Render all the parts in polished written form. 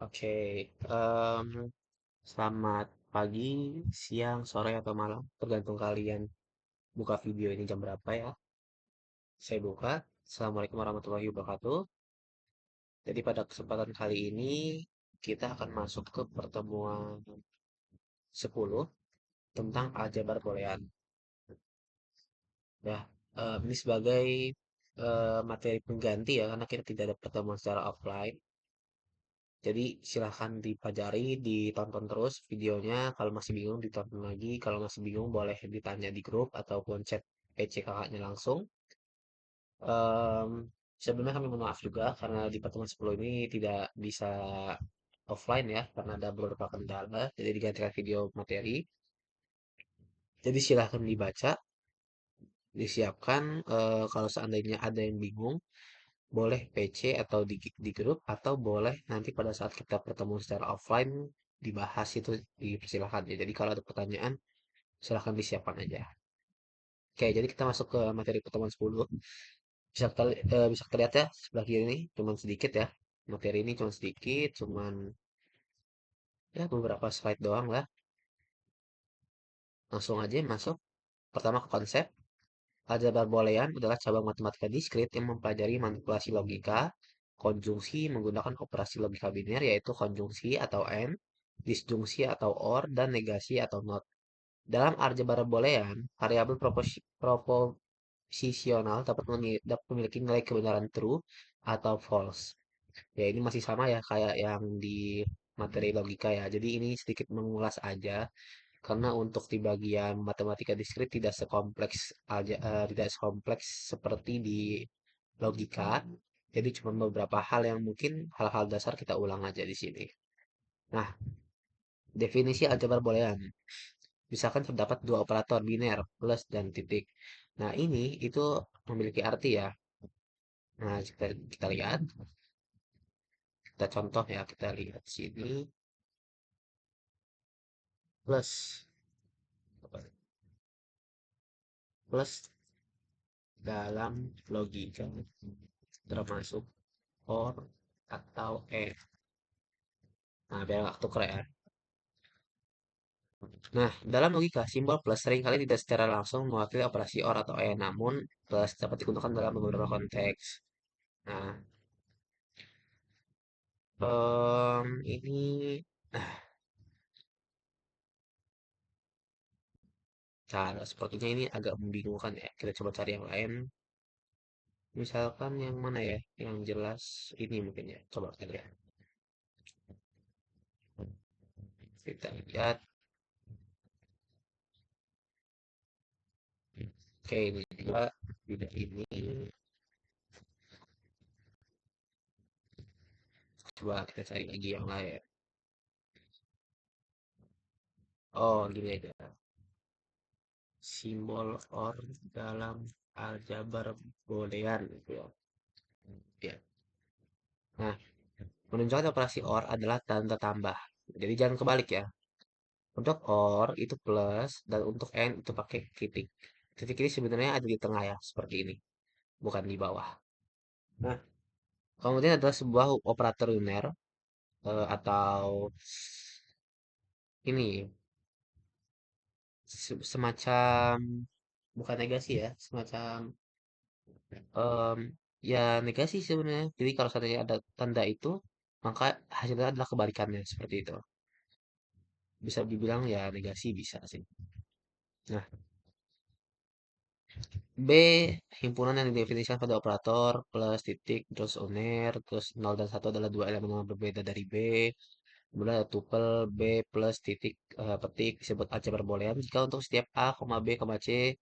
Oke, selamat pagi, siang, sore, atau malam, tergantung kalian buka video ini jam berapa ya. Saya buka. Assalamualaikum warahmatullahi wabarakatuh. Jadi pada kesempatan kali ini kita akan masuk ke pertemuan 10 tentang aljabar boolean. Ya, ini sebagai materi pengganti ya, karena kita tidak ada pertemuan secara offline. Jadi silahkan dipelajari, ditonton terus videonya. Kalau masih bingung ditonton lagi. Kalau masih bingung boleh ditanya di grup ataupun chat PC kakaknya langsung. Em, Sebelumnya kami mohon maaf juga karena di pertemuan 10 ini tidak bisa offline ya karena ada beberapa kendala. Jadi digantikan video materi. Jadi silahkan dibaca, disiapkan. Kalau seandainya ada yang bingung, boleh PC atau di grup atau boleh nanti pada saat kita pertemuan secara offline dibahas itu dipersilahkan ya. Jadi kalau ada pertanyaan silahkan disiapkan aja. Oke, jadi kita masuk ke materi pertemuan 10. Bisa kita lihat ya sebelah kiri ini cuman sedikit ya. Materi ini cuma sedikit, cuman ya beberapa slide doang lah. Langsung aja masuk. Pertama ke konsep. Aljabar Boolean adalah cabang matematika diskrit yang mempelajari manipulasi logika, konjungsi menggunakan operasi logika biner yaitu konjungsi atau AND, disjungsi atau OR, dan negasi atau NOT. Dalam aljabar Boolean, variabel proposisional dapat memiliki nilai kebenaran true atau false. Ya ini masih sama ya kayak yang di materi logika ya. Jadi ini sedikit mengulas aja karena untuk di bagian matematika diskrit tidak sekompleks seperti di logika. Jadi cuma beberapa hal yang mungkin hal-hal dasar kita ulang aja di sini. Nah, definisi aljabar boolean. Misalkan terdapat dua operator biner, plus dan titik. Nah, ini itu memiliki arti ya. Nah, kita lihat, kita contoh ya, kita lihat sini plus plus dalam logika termasuk or atau Nah, biar nggak tuker ya. Nah, dalam logika, simbol plus seringkali tidak secara langsung mewakili operasi OR atau namun plus dapat digunakan dalam beberapa konteks. Nah, ini, nah, cara sepertinya ini agak membingungkan ya. Kita coba cari yang lain. Misalkan yang mana ya? Yang jelas ini mungkin ya. Coba kita lihat. Kita lihat. Oke, ini juga tidak ini. Coba kita cari lagi yang lain. Oh, gini aja. Simbol OR dalam aljabar boolean gitu ya. Ya. Nah, menunjukkan operasi OR adalah tanda tambah. Jadi jangan kebalik ya. Untuk OR itu plus dan untuk AND itu pakai titik. Titik ini sebenarnya ada di tengah ya, seperti ini, bukan di bawah. Nah, kemudian adalah sebuah operator linear atau ini semacam bukan negasi ya, semacam em, ya negasi sebenarnya. Jadi kalau seandainya ada tanda itu, maka hasilnya adalah kebalikannya seperti itu. Bisa dibilang ya negasi bisa sih. Nah, B, himpunan yang didefinisikan pada operator plus titik terus uner terus 0 dan 1 adalah dua elemen yang berbeda dari B. Kemudian ada tuple B plus titik petik disebut aljabar boolean jika untuk setiap A, B, C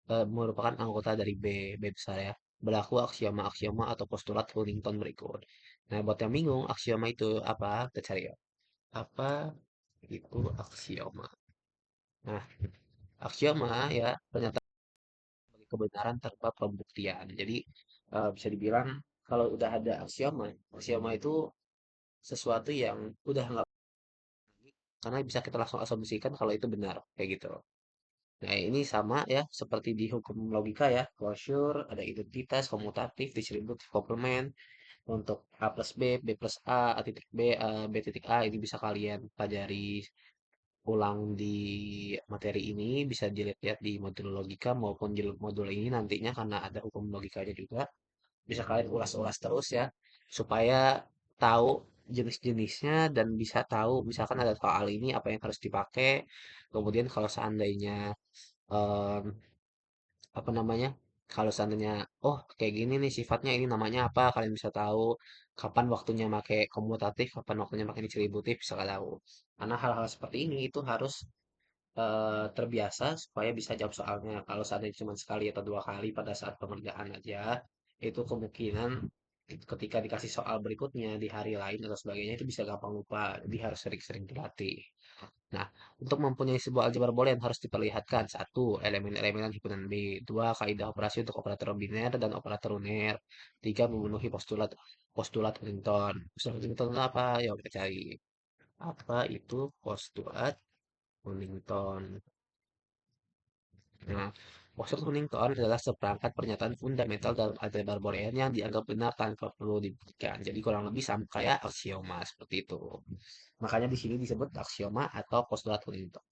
merupakan anggota dari B besar ya. Berlaku aksioma-aksioma atau postulat Huntington berikut. Nah, buat yang bingung, aksioma itu apa? Kita cari ya. Apa itu aksioma? Nah, aksioma ya pernyataan sebagai kebenaran tanpa pembuktian. Jadi bisa dibilang kalau udah ada aksioma, aksioma itu sesuatu yang udah nggak karena bisa kita langsung asumsikan kalau itu benar kayak gitu. Nah, ini sama ya seperti di hukum logika ya, closure, ada identitas, komutatif, distributif, komplement. Untuk A plus B plus A titik B, B titik A ini bisa kalian pelajari ulang di materi ini, bisa dilihat-lihat di modul logika maupun di modul ini nantinya karena ada hukum logikanya juga. Bisa kalian ulas-ulas terus ya, supaya tahu jenis-jenisnya dan bisa tahu misalkan ada soal ini apa yang harus dipakai. Kemudian kalau seandainya em, apa namanya? Kalau seandainya, oh kayak gini nih sifatnya ini namanya apa, kalian bisa tahu kapan waktunya pakai komutatif, kapan waktunya pakai distributif, bisa tahu. Karena hal-hal seperti ini itu harus terbiasa supaya bisa jawab soalnya. Kalau seandainya cuma sekali atau dua kali pada saat pengerjaan aja, itu kemungkinan ketika dikasih soal berikutnya di hari lain atau sebagainya itu bisa gampang lupa. Jadi harus sering-sering dilatih. Nah, untuk mempunyai sebuah aljabar boolean harus diperlihatkan satu, elemen-elemen dan himpunan B, dua, kaidah operasi untuk operator biner dan operator uner, tiga, memenuhi postulat postulat Huntington. Postulat Huntington itu apa? Ya kita cari. Apa itu postulat Huntington? Nah, postulat Huntington adalah seperangkat pernyataan fundamental dalam aljabar boolean yang dianggap benar tanpa perlu dibuktikan. Jadi kurang lebih sama kayak aksioma seperti itu. Makanya di sini disebut aksioma atau postulat Huntington.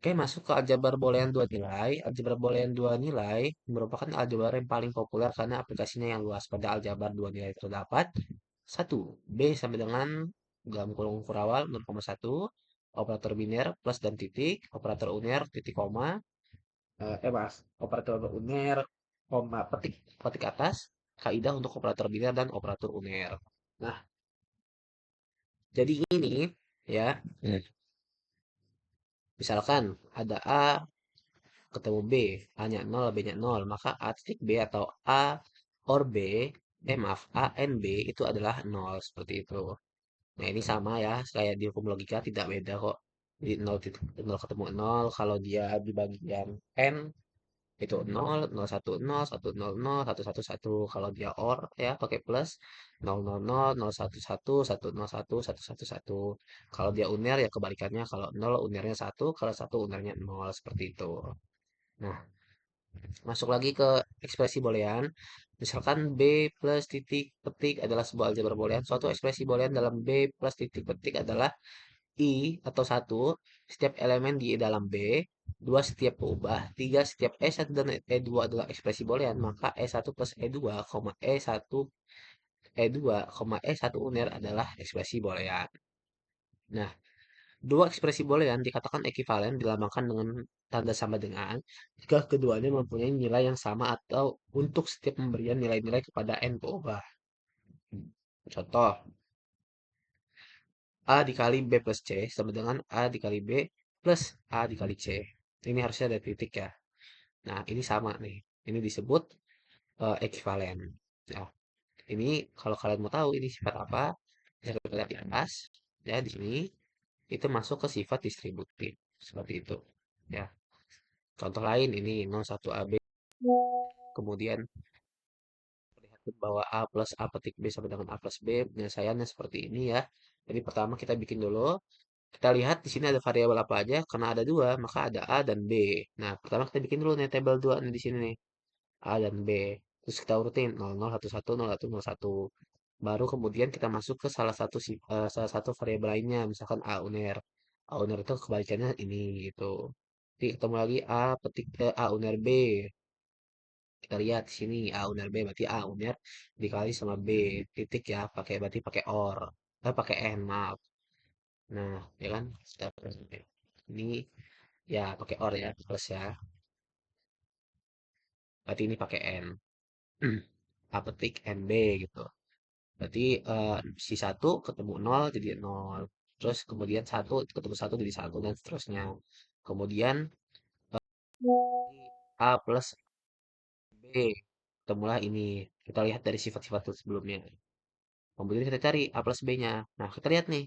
Oke, masuk ke aljabar boolean dua nilai. Aljabar boolean dua nilai merupakan aljabar yang paling populer karena aplikasinya yang luas. Pada aljabar dua nilai terdapat satu, B sama dengan dalam kurung kurawal 0,1, operator biner plus dan titik, operator uner titik koma, mas, operator uner koma petik petik atas, kaidah untuk operator biner dan operator uner. Nah, jadi ini ya, misalkan ada A ketemu B, A-nya 0, B-nya 0, maka A titik B atau A or B, maaf, A and B itu adalah 0, seperti itu. Nah, ini sama ya, kayak di hukum logika tidak beda kok. Di 0, 0 ketemu 0, kalau dia di bagian N, itu 0, 0, 1, 0, 1, 0, 0, 1, 1, 1. Kalau dia OR ya pakai plus 0, 0, 0, 0, 1, 1, 1, 0, 1, 1, 1, 1. Kalau dia uner ya kebalikannya, kalau 0 unernya 1, kalau 1 unernya 0, seperti itu. Nah, masuk lagi ke ekspresi boolean. Misalkan B plus titik petik adalah sebuah aljabar boolean. Suatu ekspresi boolean dalam B plus titik petik adalah I atau satu setiap elemen di dalam B, dua setiap berubah, tiga setiap E1 dan E2 adalah ekspresi boolean, maka E1 plus E2, E1, E2, E1 uner adalah ekspresi boolean. Nah, dua ekspresi boolean dikatakan ekivalen dilambangkan dengan tanda sama dengan jika keduanya mempunyai nilai yang sama atau untuk setiap pemberian nilai-nilai kepada n berubah. Contoh, A dikali B plus C sama dengan A dikali B plus A dikali C. Ini harusnya ada titik ya. Nah, ini sama nih. Ini disebut ekivalen. Nah, ini kalau kalian mau tahu ini sifat apa, bisa kalian lihat di atas. Ya, di sini itu masuk ke sifat distributif. Seperti itu. Ya. Contoh lain ini 01AB. Kemudian perlihatkan bahwa A plus A petik B sama dengan A plus B. Penyelesaiannya seperti ini ya. Jadi pertama kita bikin dulu. Kita lihat di sini ada variabel apa aja. Karena ada dua, maka ada A dan B. Nah, pertama kita bikin dulu nih tabel 2 nih di sini nih. A dan B. Terus kita urutin 00, 11, 01, 01. Baru kemudian kita masuk ke salah satu variabel lainnya, misalkan A uner. A uner itu kebalikannya ini gitu. Jadi ketemu lagi A uner B. Kita lihat di sini A uner B berarti A uner dikali sama B titik ya, berarti pakai OR. Pakai N, maaf. Nah, ya kan? Ini ya pakai OR ya, plus ya. Berarti ini pakai N. A petik NB gitu. Berarti si satu ketemu nol jadi nol. Terus kemudian satu ketemu satu jadi satu dan seterusnya. Kemudian A plus B. Ketemulah ini. Kita lihat dari sifat-sifat sebelumnya. Kemudian kita cari A plus B-nya. Nah, kita lihat nih.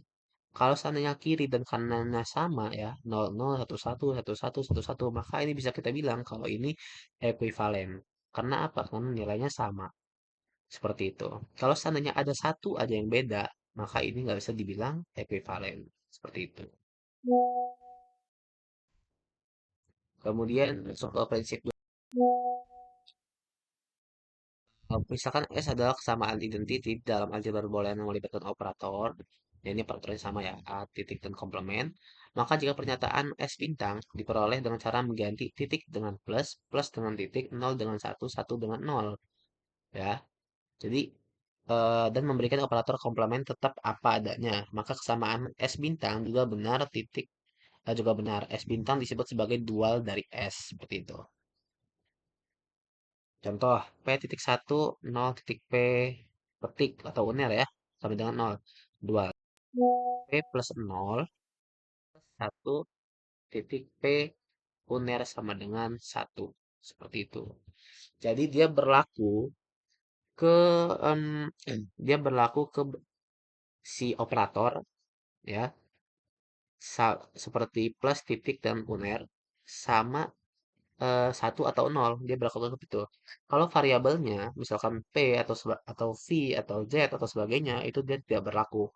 Kalau seandainya kiri dan kanannya sama ya, 0, 0, 1, 1, 1, 1, 1, 1, maka ini bisa kita bilang kalau ini ekuivalen. Karena apa? Karena nilainya sama. Seperti itu. Kalau seandainya ada satu aja yang beda, maka ini nggak bisa dibilang ekuivalen. Seperti itu. Kemudian masuk ke prinsip Misalkan S adalah kesamaan identiti dalam aljabar boolean yang melibatkan operator, ya ini operatornya sama ya, A titik dan komplement, maka jika pernyataan S bintang diperoleh dengan cara mengganti titik dengan plus, plus dengan titik, nol dengan satu, satu dengan nol, ya. Jadi, dan memberikan operator komplement tetap apa adanya, maka kesamaan S bintang juga benar juga benar. S bintang disebut sebagai dual dari S, seperti itu. Contoh, P titik satu 0 titik P petik atau uner ya, sama dengan nol. Dua P plus nol satu titik P uner sama dengan satu. Seperti itu. Jadi ke em, dia berlaku ke si operator ya, seperti plus titik dan uner sama satu atau nol, dia berlaku untuk itu. Kalau variabelnya misalkan p atau v atau z atau sebagainya, itu dia tidak berlaku.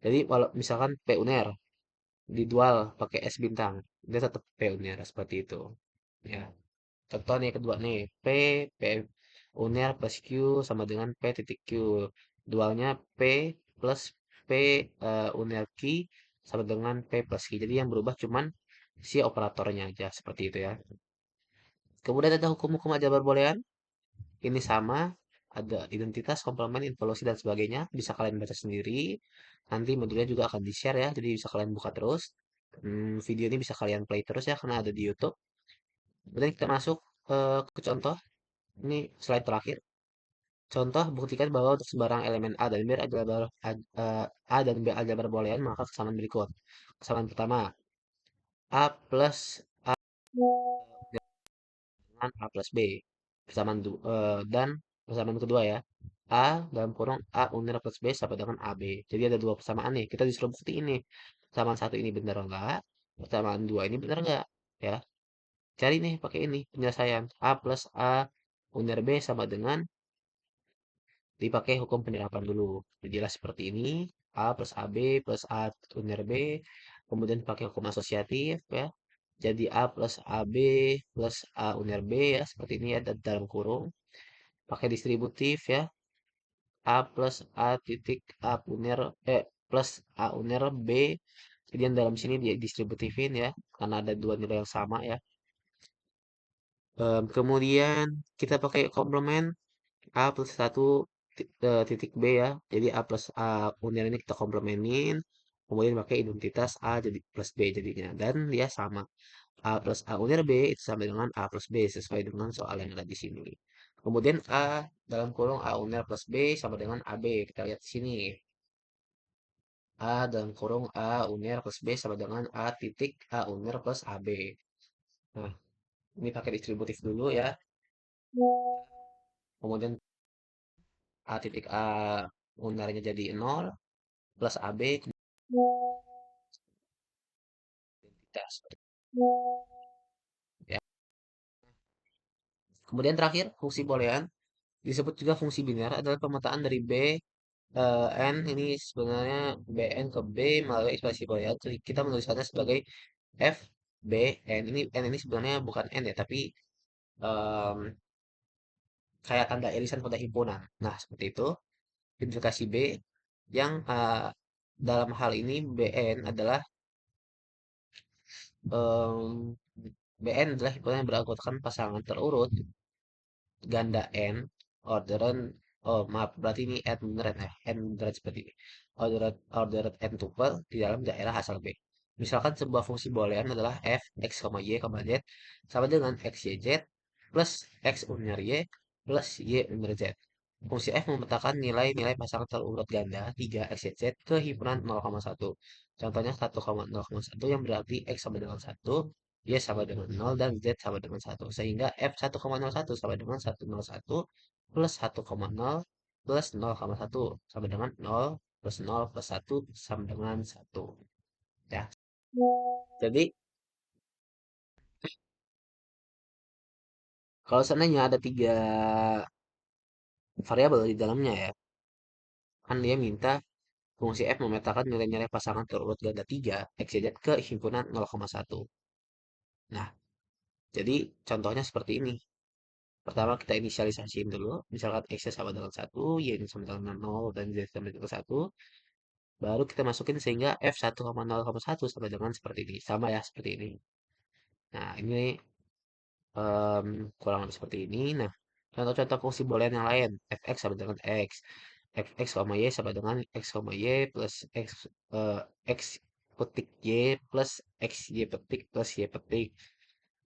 Jadi kalau misalkan p uner didual pakai s bintang, dia tetap p uner seperti itu. Ya. Contoh nih kedua nih, p uner plus q sama dengan p titik q. Dualnya p plus p uner q sama dengan p plus q. Jadi yang berubah cuman si operatornya aja seperti itu ya. Kemudian ada hukum-hukum aljabar boolean. Ini sama, ada identitas, komplement, involusi, dan sebagainya. Bisa kalian baca sendiri. Nanti modulnya juga akan di-share ya, jadi bisa kalian buka terus. Video ini bisa kalian play terus ya, karena ada di YouTube. Kemudian kita masuk ke contoh. Ini slide terakhir. Contoh, buktikan bahwa untuk sembarang elemen A dan B aljabar boolean, maka kesamaan berikut. Kesamaan pertama, A plus A dengan A plus B. Dan persamaan kedua ya. A dalam kurung A unir plus B sama dengan AB. Jadi ada dua persamaan nih. Kita disuruh buktiin nih. Persamaan satu ini benar enggak? Persamaan dua ini benar enggak? Ya. Cari nih pakai ini penyelesaian. A plus A unir B sama dengan dipakai hukum penyerapan dulu. Jadilah seperti ini. A plus AB plus A unir B. Kemudian pakai hukum asosiatif ya. Jadi A plus AB plus A unir B ya. Seperti ini ada dalam kurung. Pakai distributif ya. A plus A titik A unir plus A unir B. Jadi yang dalam sini dia distributifin ya. Karena ada dua nilai yang sama ya. Kemudian kita pakai komplement A plus satu titik B ya. Jadi A plus A unir ini kita komplemenin. Kemudian pakai identitas A jadi plus B jadinya. Dan dia sama. A plus A unir B itu sama dengan A plus B sesuai dengan soal yang ada di sini. Kemudian A dalam kurung A unir plus B sama dengan AB. Kita lihat di sini. A dalam kurung A unir plus B sama dengan A titik A unir plus AB. Nah, ini pakai distributif dulu ya. Kemudian A titik A unirnya jadi nol plus AB identitas. Ya. Kemudian terakhir, fungsi boolean disebut juga fungsi biner adalah pemetaan dari B N ini sebenarnya Bn ke B melalui ekspresi boolean. Jadi kita menuliskannya sebagai F B N. Ini sebenarnya bukan N ya, tapi em, kayak tanda irisan pada himpunan. Nah, seperti itu. Implikasi B yang dalam hal ini BN adalah em, BN adalah himpunan yang beranggotakan pasangan terurut ganda n orderan maaf berarti ini n beneran ya n beneran seperti ini orderan n tuple di dalam daerah asal B. Misalkan sebuah fungsi boolean adalah f x, y, z sama dengan x, y, z plus x unir y plus y unir z. Fungsi f memetakan nilai-nilai pasangan terurut ganda 3 x, y, z ke himpunan 0,1. Contohnya 1,0,1 yang berarti x sama dengan 1, Y sama dengan nol dan Z sama dengan satu. Sehingga F1,01 sama dengan 101 plus 1,0 plus 0,1 sama dengan nol plus nol plus satu sama dengan satu. Ya. Jadi, kalau seandainya ada tiga variabel di dalamnya ya, kan dia minta fungsi F memetakan nilai-nilai pasangan terurut ganda 3 X, Y, Z ke himpunan 0,1. Nah, jadi contohnya seperti ini. Pertama kita inisialisasiin dulu, misalkan X sama dengan 1, Y sama dengan 0, dan Z sama dengan 1. Baru kita masukin sehingga F1,0,1 sama dengan seperti ini. Sama ya, seperti ini. Nah, ini kurang lebih seperti ini. Nah, contoh-contoh fungsi boolean yang lain. Fx sama dengan X. Fx, Y sama dengan X, Y plus X, X petik Y plus X, Y petik plus Y petik.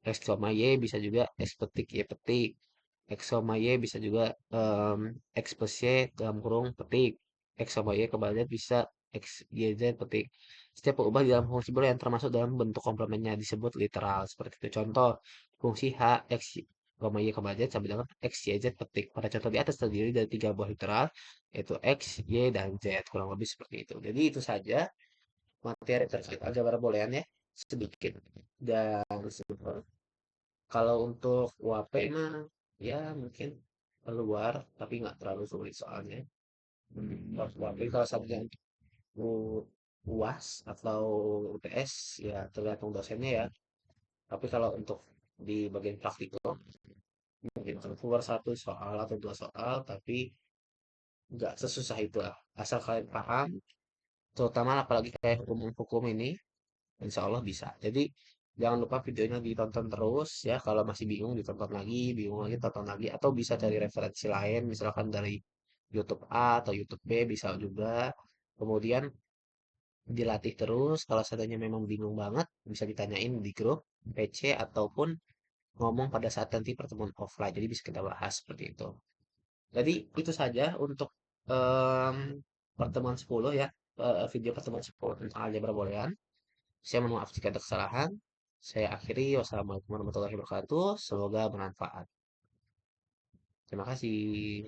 X, Y bisa juga X petik Y petik. X, Y bisa juga X plus Y dalam kurung petik. X, Y kembali bisa X, Y, Z petik. Setiap perubahan di dalam fungsi boolean termasuk dalam bentuk komplemennya disebut literal. Seperti itu. Contoh, fungsi H, X, Y kembali Z sama dengan X, Y, Z petik. Pada contoh di atas terdiri dari tiga buah literal, yaitu X, Y, dan Z. Kurang lebih seperti itu. Jadi itu saja materi terkait aljabar boolean ya. Sedikit. Dan kalau untuk UAP mah ya mungkin keluar tapi nggak terlalu sulit soalnya. Kalau UAP kalau sampai untuk UAS atau UTS ya tergantung dosennya ya. Tapi kalau untuk di bagian praktikum mungkin keluar satu soal atau dua soal tapi nggak sesusah itu lah. Asal kalian paham, terutama apalagi kayak hukum-hukum ini, insya Allah bisa. Jadi jangan lupa videonya ditonton terus ya. Kalau masih bingung lagi, tonton lagi. Atau bisa cari referensi lain, misalkan dari YouTube A atau YouTube B bisa juga. Kemudian dilatih terus. Kalau seandainya memang bingung banget, bisa ditanyain di grup PC ataupun ngomong pada saat nanti pertemuan offline. Jadi bisa kita bahas seperti itu. Jadi itu saja untuk em, pertemuan 10 ya. Video pertemuan 10 tentang aljabar boolean. Saya mohon maaf jika ada kesalahan. Saya akhiri. Wassalamualaikum warahmatullahi wabarakatuh. Semoga bermanfaat. Terima kasih.